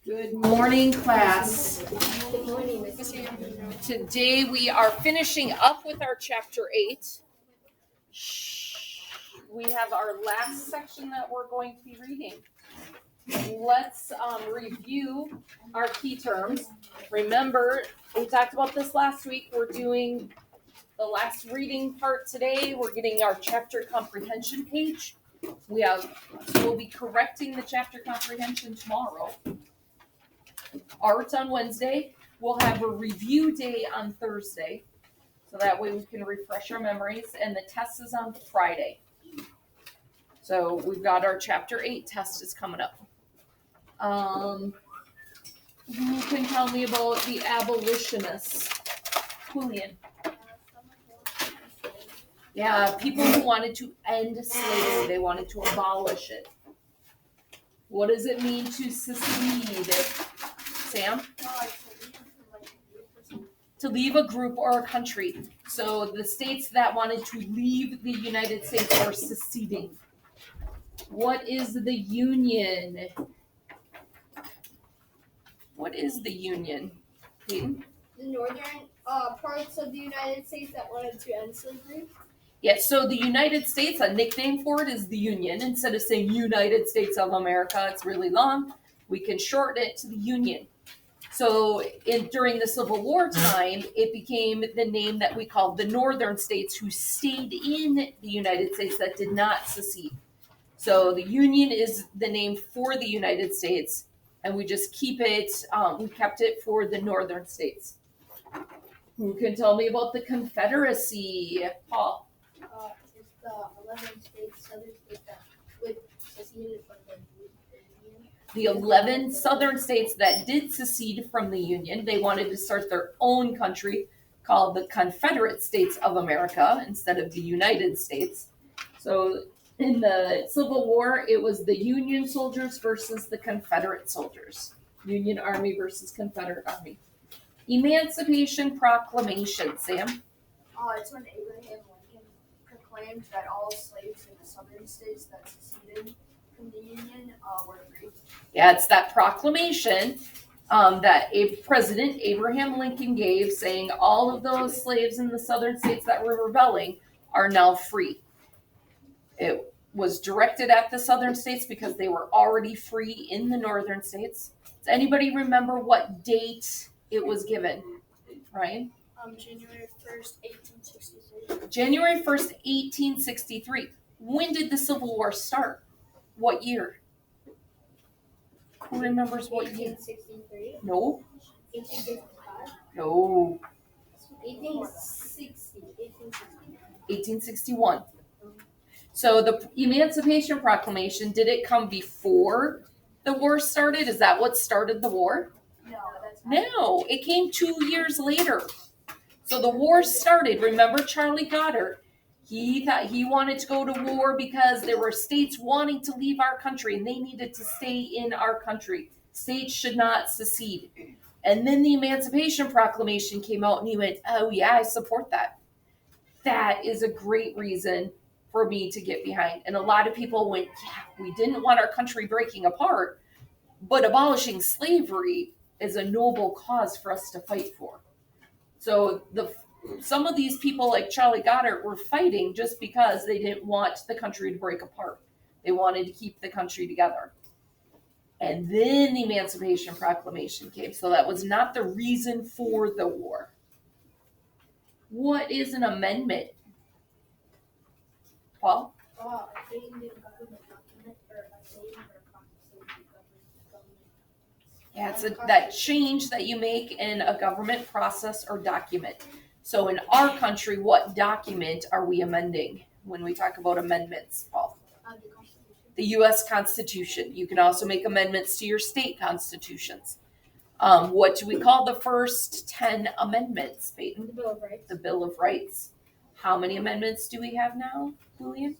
Good morning, class. Good morning, Today we are finishing up with our chapter 8. We have our last section that we're going to be reading. Let's review our key terms. Remember, we talked about this last week. We're doing the last reading part today. We're getting our chapter comprehension page. We'll be correcting the chapter comprehension tomorrow. Art on Wednesday. We'll have a review day on Thursday, so that way we can refresh our memories, and the test is on Friday. So we've got our chapter 8 test is coming up. Who can tell me about the abolitionists? Julian. Yeah, people who wanted to end slavery. They wanted to abolish it. What does it mean to secede? Sam? To leave a group or a country. So the states that wanted to leave the United States are seceding. What is the Union? What is the Union? Peyton? The northern parts of the United States that wanted to end slavery. Yes, so the United States, a nickname for it is the Union. Instead of saying United States of America, it's really long. We can shorten it to the Union. So during the Civil War time, it became the name that we called the northern states who stayed in the United States that did not secede. So the Union is the name for the United States, and we just keep it, we kept it for the northern states. Who can tell me about the Confederacy? Paul? It's the 11 states, southern states that would secede from the Union. The 11 southern states that did secede from the Union, they wanted to start their own country called the Confederate States of America instead of the United States. So in the Civil War, it was the Union soldiers versus the Confederate soldiers. Union Army versus Confederate Army. Emancipation Proclamation, Sam? It's when Abraham Lincoln proclaimed that all slaves in the southern states that seceded from the Union were free. Yeah, it's that proclamation that President Abraham Lincoln gave, saying all of those slaves in the southern states that were rebelling are now free. It was directed at the southern states because they were already free in the northern states. Does anybody remember what date it was given? Ryan? January 1st, 1863. January 1st, 1863. When did the Civil War start? What year? Who remembers what year? 1863. No. 1855. No. 1860. 1861. So the Emancipation Proclamation, did it come before the war started? Is that what started the war? No, it came 2 years later. So the war started. Remember Charlie Goddard? He thought he wanted to go to war because there were states wanting to leave our country and they needed to stay in our country. States should not secede. And then the Emancipation Proclamation came out and he went, oh yeah, I support that. That is a great reason for me to get behind. And a lot of people went, yeah, we didn't want our country breaking apart, but abolishing slavery is a noble cause for us to fight for. So some of these people like Charlie Goddard were fighting just because they didn't want the country to break apart. They wanted to keep the country together. And then the Emancipation Proclamation came. So that was not the reason for the war. What is an amendment? Paul? Yeah, it's that change that you make in a government process or document. So in our country, what document are we amending when we talk about amendments, Paul? The U.S. Constitution. You can also make amendments to your state constitutions. What do we call the first 10 amendments, Peyton? The Bill of Rights. The Bill of Rights. How many amendments do we have now, Julian?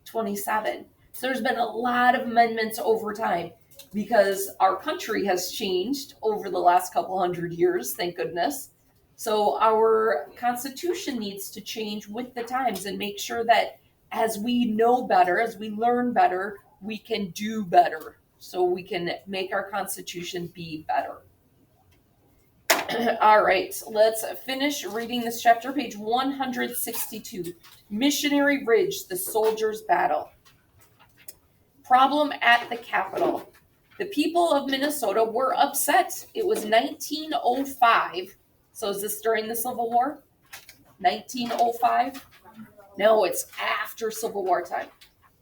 27. So there's been a lot of amendments over time because our country has changed over the last couple hundred years, thank goodness. So our Constitution needs to change with the times and make sure that as we know better, as we learn better, we can do better. so we can make our Constitution be better. All right, let's finish reading this chapter, page 162. Missionary Ridge, the Soldiers' Battle. Problem at the Capitol. The people of Minnesota were upset. It was 1905. So is this during the Civil War? 1905? No, it's after Civil War time.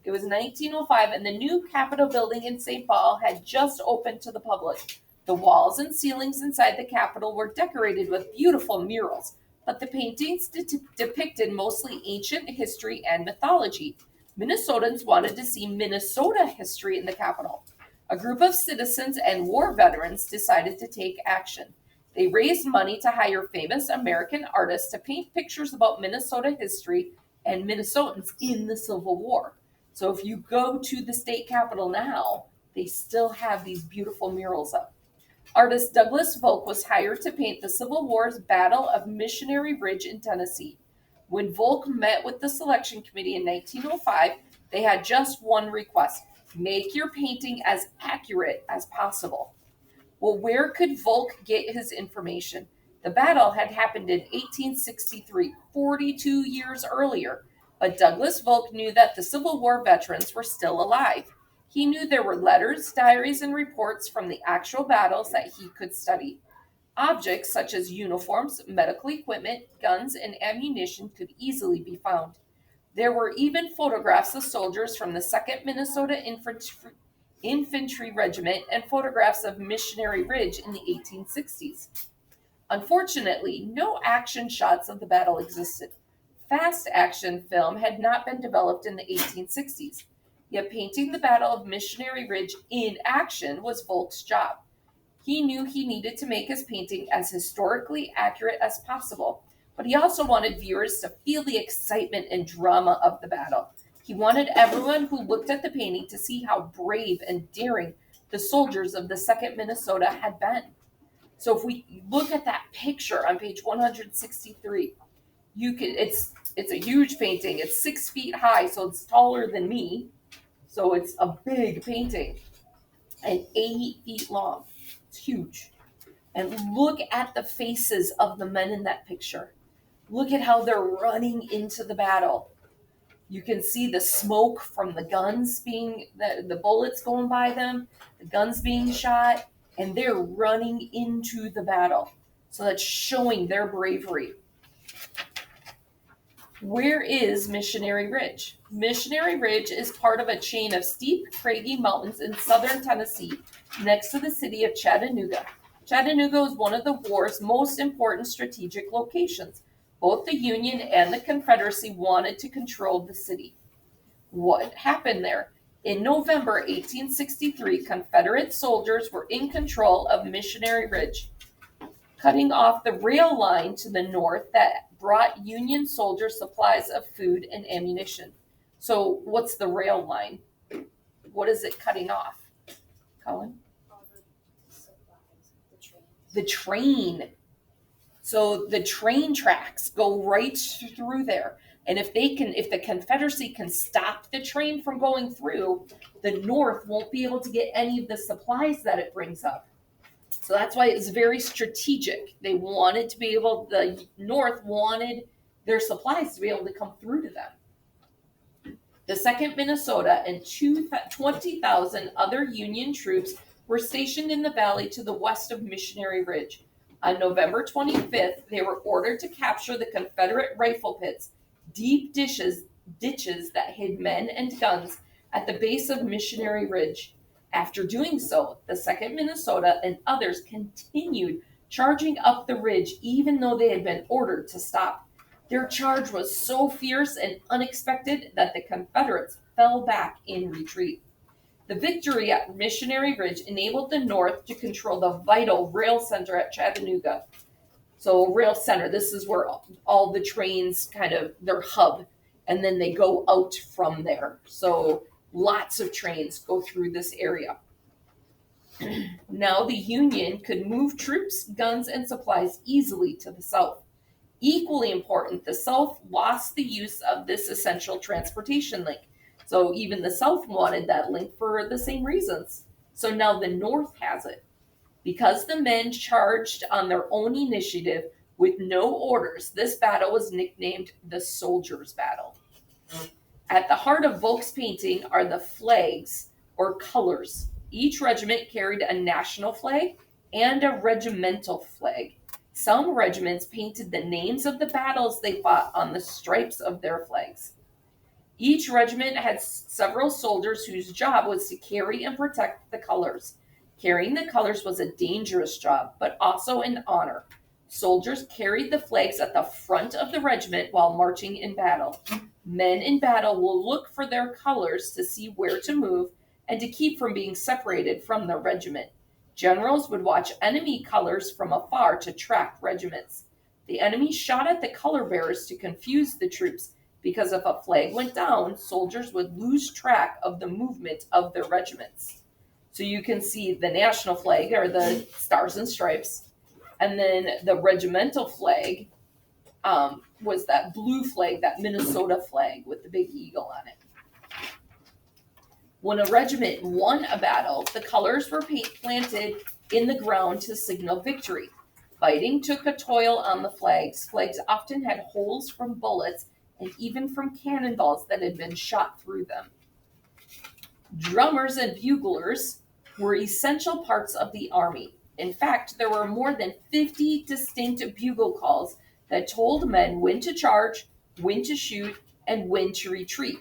It was 1905, and the new Capitol building in St. Paul had just opened to the public. The walls and ceilings inside the Capitol were decorated with beautiful murals, but the paintings depicted mostly ancient history and mythology. Minnesotans wanted to see Minnesota history in the Capitol. A group of citizens and war veterans decided to take action. They raised money to hire famous American artists to paint pictures about Minnesota history and Minnesotans in the Civil War. So if you go to the state capitol now, they still have these beautiful murals up. Artist Douglas Volk was hired to paint the Civil War's Battle of Missionary Ridge in Tennessee. When Volk met with the selection committee in 1905, they had just one request: make your painting as accurate as possible. Well, where could Volk get his information? The battle had happened in 1863, 42 years earlier, but Douglas Volk knew that the Civil War veterans were still alive. He knew there were letters, diaries, and reports from the actual battles that he could study. Objects such as uniforms, medical equipment, guns, and ammunition could easily be found. There were even photographs of soldiers from the 2nd Minnesota Infantry Regiment and photographs of Missionary Ridge in the 1860s. Unfortunately, no action shots of the battle existed. Fast action film had not been developed in the 1860s. Yet painting the Battle of Missionary Ridge in action was Volk's job. He knew he needed to make his painting as historically accurate as possible, but he also wanted viewers to feel the excitement and drama of the battle. He wanted everyone who looked at the painting to see how brave and daring the soldiers of the 2nd Minnesota had been. So if we look at that picture on page 163, it's a huge painting. It's 6 feet high, so it's taller than me. So it's a big painting, and 8 feet long. It's huge. And look at the faces of the men in that picture. Look at how they're running into the battle. You can see the smoke from the guns the bullets going by them, the guns being shot, and they're running into the battle. So that's showing their bravery. Where is Missionary Ridge? Missionary Ridge is part of a chain of steep, craggy mountains in southern Tennessee, next to the city of Chattanooga. Chattanooga is one of the war's most important strategic locations. Both the Union and the Confederacy wanted to control the city. What happened there? In November 1863, Confederate soldiers were in control of Missionary Ridge, cutting off the rail line to the north that brought Union soldiers supplies of food and ammunition. So what's the rail line? What is it cutting off? Colin? The train. So the train tracks go right through there. And if the Confederacy can stop the train from going through, the North won't be able to get any of the supplies that it brings up. So that's why it's very strategic. The North wanted their supplies to be able to come through to them. The 2nd Minnesota and 20,000 other Union troops were stationed in the valley to the west of Missionary Ridge. On November 25th, they were ordered to capture the Confederate rifle pits, deep ditches that hid men and guns at the base of Missionary Ridge. After doing so, the 2nd Minnesota and others continued charging up the ridge even though they had been ordered to stop. Their charge was so fierce and unexpected that the Confederates fell back in retreat. The victory at Missionary Ridge enabled the North to control the vital rail center at Chattanooga. So rail center, this is where all the trains their hub, and then they go out from there. So lots of trains go through this area. Now the Union could move troops, guns, and supplies easily to the south. Equally important, the South lost the use of this essential transportation link. So even the South wanted that link for the same reasons. So now the North has it. Because the men charged on their own initiative with no orders, this battle was nicknamed the Soldiers' Battle. At the heart of Volk's painting are the flags, or colors. Each regiment carried a national flag and a regimental flag. Some regiments painted the names of the battles they fought on the stripes of their flags. Each regiment had several soldiers whose job was to carry and protect the colors. Carrying the colors was a dangerous job, but also an honor. Soldiers carried the flags at the front of the regiment while marching in battle. Men in battle will look for their colors to see where to move and to keep from being separated from the regiment. Generals would watch enemy colors from afar to track regiments. The enemy shot at the color bearers to confuse the troops, because if a flag went down, soldiers would lose track of the movement of their regiments. So you can see the national flag, or the stars and stripes, and then the regimental flag was that blue flag, that Minnesota flag with the big eagle on it. When a regiment won a battle, the colors were planted in the ground to signal victory. Fighting took a toll on the flags. Flags often had holes from bullets and even from cannonballs that had been shot through them. Drummers and buglers were essential parts of the army. In fact, there were more than 50 distinct bugle calls that told men when to charge, when to shoot, and when to retreat.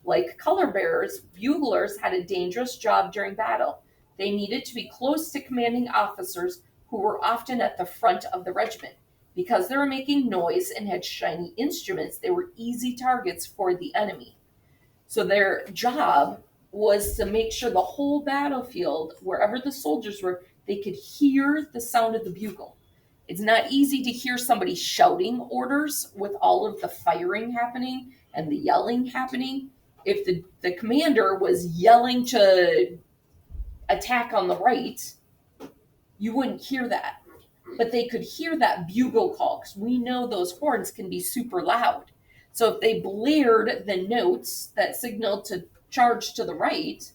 Like color bearers, buglers had a dangerous job during battle. They needed to be close to commanding officers who were often at the front of the regiment. Because they were making noise and had shiny instruments, they were easy targets for the enemy. So their job was to make sure the whole battlefield, wherever the soldiers were, they could hear the sound of the bugle. It's not easy to hear somebody shouting orders with all of the firing happening and the yelling happening. If the commander was yelling to attack on the right, you wouldn't hear that. But they could hear that bugle call, because we know those horns can be super loud. So if they blared the notes that signaled to charge to the right,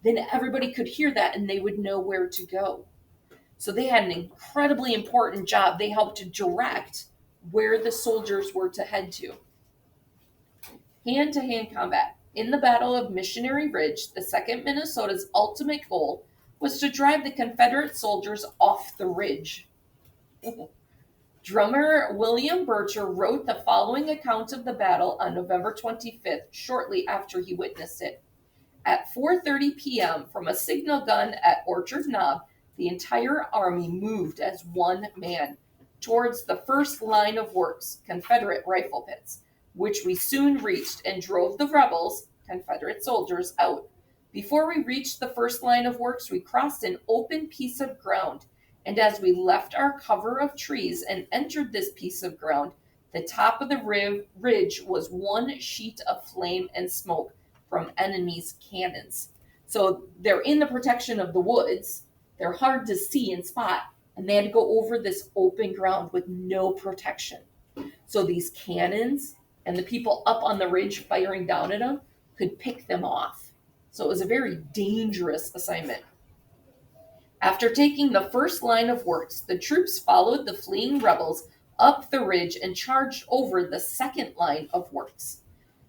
then everybody could hear that and they would know where to go. So they had an incredibly important job. They helped to direct where the soldiers were to head to. Hand-to-hand combat. In the Battle of Missionary Ridge, the 2nd Minnesota's ultimate goal was to drive the Confederate soldiers off the ridge. Drummer William Bircher wrote the following account of the battle on November 25th, shortly after he witnessed it. At 4:30 p.m., from a signal gun at Orchard Knob, the entire army moved as one man towards the first line of works, Confederate rifle pits, which we soon reached and drove the rebels, Confederate soldiers, out. Before we reached the first line of works, we crossed an open piece of ground, and as we left our cover of trees and entered this piece of ground, the top of the ridge was one sheet of flame and smoke from enemies' cannons. So they're in the protection of the woods, they're hard to see and spot, and they had to go over this open ground with no protection. So these cannons and the people up on the ridge firing down at them could pick them off. So it was a very dangerous assignment. After taking the first line of works, the troops followed the fleeing rebels up the ridge and charged over the second line of works.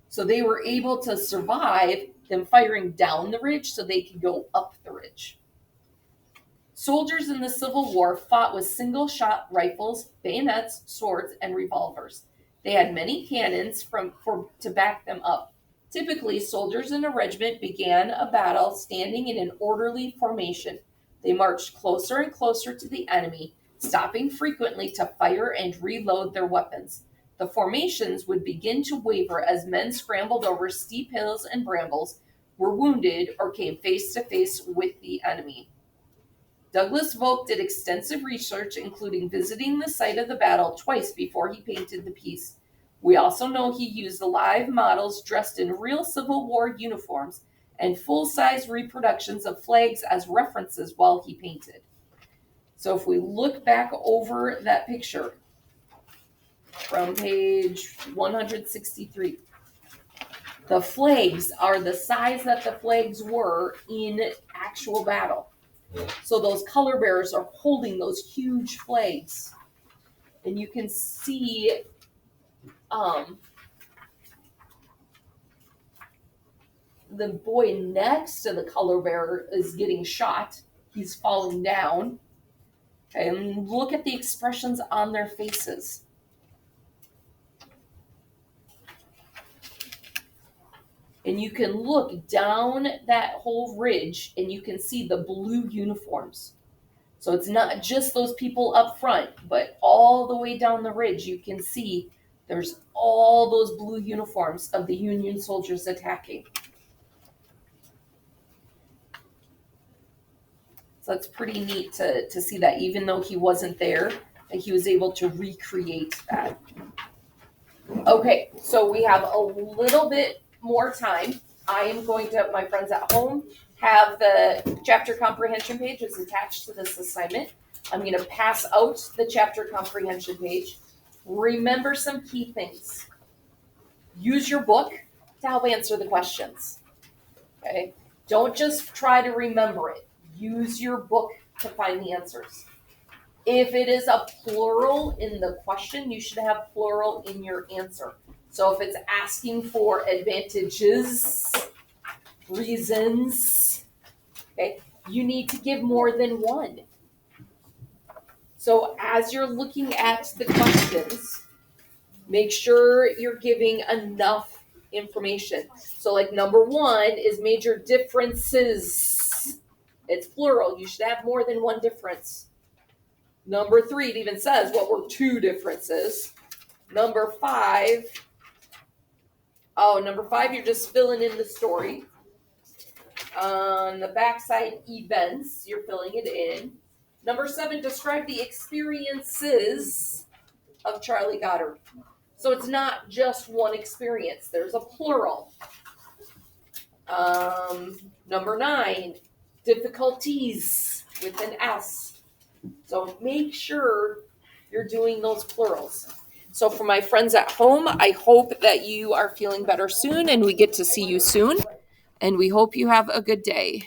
So they were able to survive them firing down the ridge so they could go up the ridge. Soldiers in the Civil War fought with single-shot rifles, bayonets, swords, and revolvers. They had many cannons to back them up. Typically, soldiers in a regiment began a battle standing in an orderly formation. They marched closer and closer to the enemy, stopping frequently to fire and reload their weapons. The formations would begin to waver as men scrambled over steep hills and brambles, were wounded, or came face to face with the enemy. Douglas Volk did extensive research, including visiting the site of the battle twice before he painted the piece. We also know he used live models dressed in real Civil War uniforms and full-size reproductions of flags as references while he painted. So if we look back over that picture from page 163, the flags are the size that the flags were in actual battle. So those color bearers are holding those huge flags. And you can see the boy next to the color bearer is getting shot. He's falling down. And look at the expressions on their faces. And you can look down that whole ridge and you can see the blue uniforms. So it's not just those people up front, but all the way down the ridge, you can see there's all those blue uniforms of the Union soldiers attacking. So that's pretty neat to see that, even though he wasn't there, that he was able to recreate that. Okay, so we have a little bit more time. I am going to, my friends at home, have the chapter comprehension page is attached to this assignment. I'm going to pass out the chapter comprehension page. Remember some key things. Use your book to help answer the questions. Okay? Don't just try to remember it. Use your book to find the answers. If it is a plural in the question, you should have plural in your answer. So if it's asking for advantages, reasons, okay, you need to give more than one. So as you're looking at the questions, make sure you're giving enough information. So like number 1 is major differences. It's plural. You should have more than one difference. Number 3, it even says what were 2 differences. Number 5, you're just filling in the story. On the backside, events, you're filling it in. Number 7, describe the experiences of Charlie Goddard. So it's not just one experience. There's a plural. Number 9, difficulties with an S. So make sure you're doing those plurals. So for my friends at home, I hope that you are feeling better soon and we get to see you soon. And we hope you have a good day.